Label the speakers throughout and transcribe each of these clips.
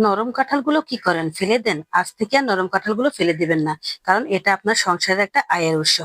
Speaker 1: নরম কাঁঠালগুলো কি করেন? ফেলে দেন? আজ থেকে আর নরম কাঁঠালগুলো ফেলে দিবেন না। কারণ এটা আপনার সংসারের একটা আয়ের উৎস।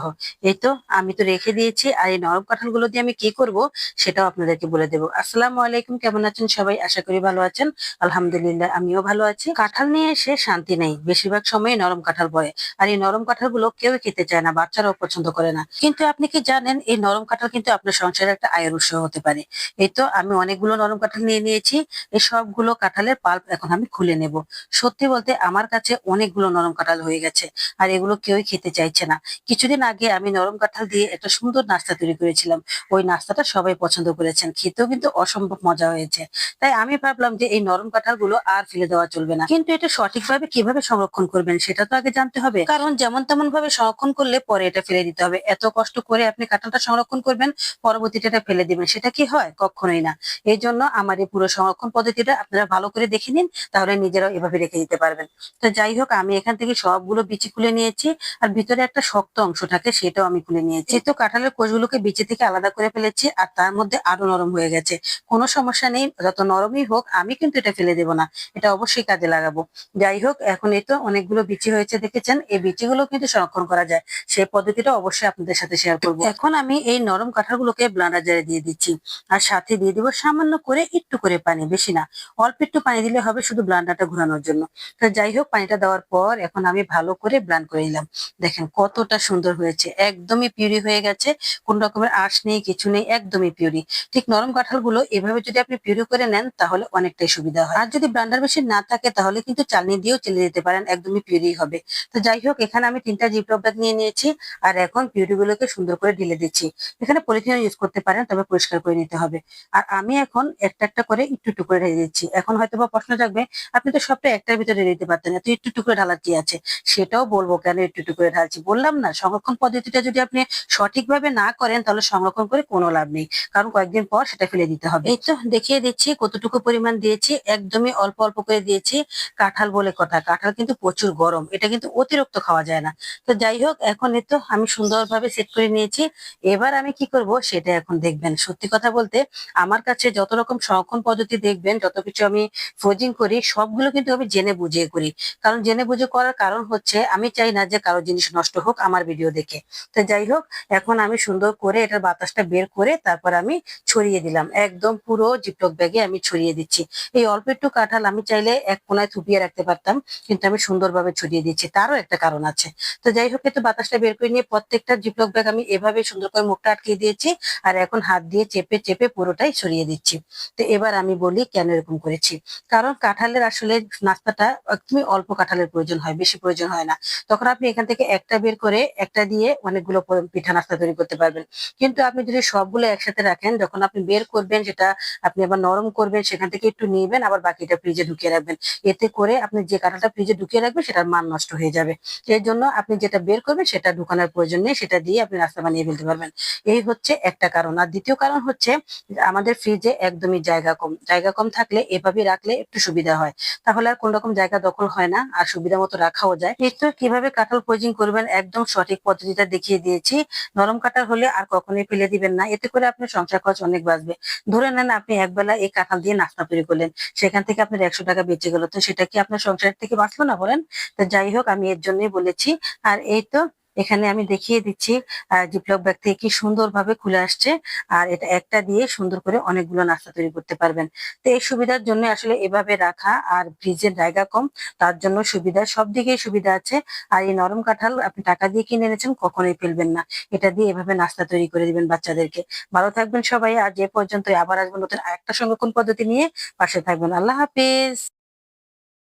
Speaker 1: এই তো আমি তো রেখে দিয়েছি। আর এই নরম কাঁঠালগুলো দিয়ে আমি কি করব সেটাও আপনাদেরকে বলে দেব। আসসালামু আলাইকুম, কেমন আছেন সবাই? আশা করি ভালো আছেন। আলহামদুলিল্লাহ আমিও ভালো আছি। কাঁঠাল নিয়ে এসে শান্তি নেই। বেশিরভাগ সময় নরম কাঁঠাল পড়ে। আর এই নরম কাঁঠালগুলো কেউই খেতে চায় না, বাচ্চারাও পছন্দ করে না। কিন্তু আপনি কি জানেন এই নরম কাঁঠাল কিন্তু আপনার সংসারের একটা আয়ের উৎস হতে পারে। এই তো আমি অনেকগুলো নরম কাঁঠাল নিয়ে নিয়েছি। এই সবগুলো কাঁঠালের পাল্প এখন আমি খুলে নেব। সত্যি বলতে আমার কাছে অনেকগুলো নরম কাঁঠাল হয়ে গেছে। আর এগুলো কেউই খেতে চাইছে না। কিছুদিন আগে আমি নরম কাঁঠাল দিয়ে একটা সুন্দর নাস্তা তৈরি করেছিলাম। ওই নাস্তাটা সবাই পছন্দ করেছেন। খেতেও কিন্তু অসম্ভব মজা হয়েছে। তাই আমি ভাবলাম যে এই নরম কাঁঠালগুলো আর ফেলে দেওয়া চলবে না। কিন্তু এটা সঠিকভাবে কিভাবে সংরক্ষণ করবেন সেটা তো আগে জানতে হবে। কারণ যেমন তেমন ভাবে সংরক্ষণ করলে পরে এটা ফেলে দিতে হবে। এত কষ্ট করে আপনি কাঁঠালটা সংরক্ষণ করবেন, পরবর্তীতে এটা ফেলে দিবেন। সেটা কি হয়? কখনোই না। এই জন্য আমার এই পুরো সংরক্ষণ পদ্ধতিটা আপনারা ভালো করে দেখে নিন, তাহলে নিজেরাও এভাবে রেখে দিতে পারবেন। তো যাই হোক, আমি এখান থেকে সবগুলো বিচি খুলে নিয়েছি। আর ভিতরে একটা শক্ত অংশ থাকে সেটাও আমি খুলে নিয়েছি। তো কাঁঠালের কোষগুলোকে বিচি থেকে আলাদা করে ফেলেছি, আর তার মধ্যে আরো নরম হয়ে গেছে। কোনো সমস্যা নেই, যত নরমই হোক আমি কিন্তু এটা ফেলে দেবো না। এটা অবশ্যই কাজে লাগাবো। যাই হোক, এখন এই তো অনেকগুলো বিচি হয়েছে দেখেছেন। এই বিচিগুলো কিন্তু সংরক্ষণ করা যায়। সেই পদ্ধতিটা অবশ্যই আপনাদের সাথে শেয়ার করবো। এখন আমি এই নরম কাঁঠালগুলোকে ব্লেন্ডার জারে দিয়ে দিচ্ছি। আর সাথে দিয়ে দিব সামান্য করে একটু করে পানি, বেশি না। অল্প একটু পানি দিলে হবে, শুধু ব্লেন্ডারটা ঘোরানোর জন্য। তো যাই হোক, পানিটা দেওয়ার পর এখন আমি ভালো করে ব্লেন্ড করে নিলাম। দেখেন কতটা সুন্দর হয়েছে, একদমই পিউরি হয়ে গেছে। কোন রকমের আঁশ নেই, কিছু নেই, একদমই পিউরি। ঠিক নরম কাঁঠালগুলো এভাবে যদি আপনি পিউরি করে নেন তাহলে অনেকটাই সুবিধা হয়। আর যদি ব্লেন্ডার মেশিন না থাকে তাহলে কিন্তু চালনি দিয়েও চেলে দিতে পারেন, একদমই পিউরি হবে। তো যাই হোক, এখানে আমি 3টা জিপলক ব্যাগ নিয়ে নিয়েছি। আর এখন পিউরি গুলোকে সুন্দর করে ঢেলে দিচ্ছি। এখানে পলিথিন ইউজ করতে পারেন, তবে পরিষ্কার করে নিতে হবে। আর আমি এখন একটা একটা করে একটু একটু করে ঢেলে দিচ্ছি। এখন হয়তো বা প্রশ্ন জাগবে, আপনি তো সবটা একটার ভিতরে ঢেলে দিতে পারতেন, এত একটু একটু করে ঢালার কি আছে? সেটাও বলবো কেন একটু একটু করে ঢালছি। বললাম না, সংরক্ষণ পদ্ধতিটা যদি আপনি সঠিকভাবে না করেন তাহলে সংরক্ষণ করে কোনো লাভ নেই। কারণ কয়েকদিন পর সেটা ফেলে দিতে হবে। এই তো দেখিয়ে দিচ্ছি কতটুকু পরিমাণ দিয়েছি, একদমই অল্প অল্প করে দিয়েছি। কাঁঠাল বলে কথা, কাঁঠাল কিন্তু প্রচুর গরম, এটা কিন্তু অতিরিক্ত খাওয়া যায় না। তো যাই হোক, এখন এই তো আমি সুন্দরভাবে সেট করে নিয়েছি। এবার আমি কি করব সেটা এখন দেখবেন। সত্যি কথা বলতে, আমার কাছে যত রকম সংরক্ষণ পদ্ধতি দেখবেন, যত কিছু আমি ফ্রোজিং করি, সবগুলো কিন্তু আমি জেনে বুঝিয়ে করি। কারণ জেনে বুঝে করার কারণ হচ্ছে আমি চাই না যে কারো জিনিস নষ্ট হোক আমার ভিডিও দেখে। তো যাই হোক, এখন আমি সুন্দর করে এটার বাতাসটা বের করে তারপর আমি ছড়িয়ে দিলাম। একদম পুরো জিপলক ব্যাগে আমি ছড়িয়ে দিচ্ছি। এই অল্প একটু কাঁঠাল আমি চাইলে এক কোনায় থুপিয়ে রাখতে পারতাম, কিন্তু আমি সুন্দরভাবে ছড়িয়ে দিচ্ছি। তারও একটা কারণ আছে। তো যাই হোক, একটু বাতাসটা বের করে নিয়ে প্রত্যেকটা জিপলক ব্যাগ আমি এভাবে সুন্দর করে মুখটা আটকে দিয়েছি। আর এখন হাত দিয়ে চেপে চেপে পুরোটাই ছড়িয়ে দিচ্ছি। তো এবার আমি বলি কেন এরকম করেছি। কারণ কাঁঠালের আসলে নাস্তাটা একদমই অল্প কাঁঠালের প্রয়োজন হয়, বেশি প্রয়োজন হয় না। তখন আপনি এখান থেকে একটা বের করে একটা দিয়ে অনেকগুলো পিঠা নাস্তা তৈরি করতে পারবেন। কিন্তু আপনি যদি সবগুলো একসাথে রাখেন, যখন আপনি বের করবেন সেটা আপনি আবার নরম করবেন, সেখান থেকে একটু নিবেন, আবার বাকিটা ফ্রিজে ঢুকিয়ে রাখবেন। এতে করে আপনি যে কাঁঠালটা ফ্রিজে ঢুকিয়ে রাখবেন সেটার মান নষ্ট হয়ে যাবে। এর জন্য আপনি যেটা বের করবেন সেটা ঢুকানোর প্রয়োজন নেই, সেটা দিয়ে আপনি নাস্তা বানিয়ে ফেলতে পারবেন। এই হচ্ছে একটা কারণ। আর দ্বিতীয় কারণ হচ্ছে আমাদের ফ্রিজে একদমই জায়গা কম। জায়গা কম থাকলে এভাবে রাখলে একটু সুবিধা হয়। তাহলে আর কোন রকম জায়গা দখল হয় না, আর সুবিধা মতো রাখাও যায়। এই তো কিভাবে কাঁঠাল পোজিং করবেন একদম সঠিক পদ্ধতিটা দেখিয়ে দিয়েছি। নরম কাঁঠাল হলে আর কখনোই ফেলে দিবেন না, এতে করে আপনার সংসার খরচ অনেক বাঁচবে। ধরে নেন আপনি একবেলা এই কাঁঠাল দিয়ে নাস্তা তৈরি করলেন, সেখান থেকে আপনার 100 টাকা বেঁচে গেল, তো সেটা কি আপনার সংসার থেকে বাঁচলো না বলেন? তো যাই হোক, আমি এর জন্যই বলেছি। আর এই তো এখানে আমি দেখিয়ে দিচ্ছি জিপলক ব্যাগ থেকে কি সুন্দর ভাবে খুলে আসছে। আর এটা একটা দিয়ে সুন্দর করে অনেকগুলো নাস্তা তৈরি করতে পারবেন। তো এই সুবিধার জন্য আসলে এভাবে রাখা, আর ফ্রিজের জায়গা কম, তার জন্য সুবিধা, সব দিকেই সুবিধা আছে। আর এই নরম কাঁঠাল আপনি টাকা দিয়ে কিনে এনেছেন, কখনোই ফেলবেন না। এটা দিয়ে এভাবে নাস্তা তৈরি করে দিবেন বাচ্চাদেরকে। ভালো থাকবেন সবাই। আজ এ পর্যন্ত, আবার আসবো নতুন আরেকটা সংরক্ষণ পদ্ধতি নিয়ে। পাশে থাকবেন। আল্লাহ হাফেজ।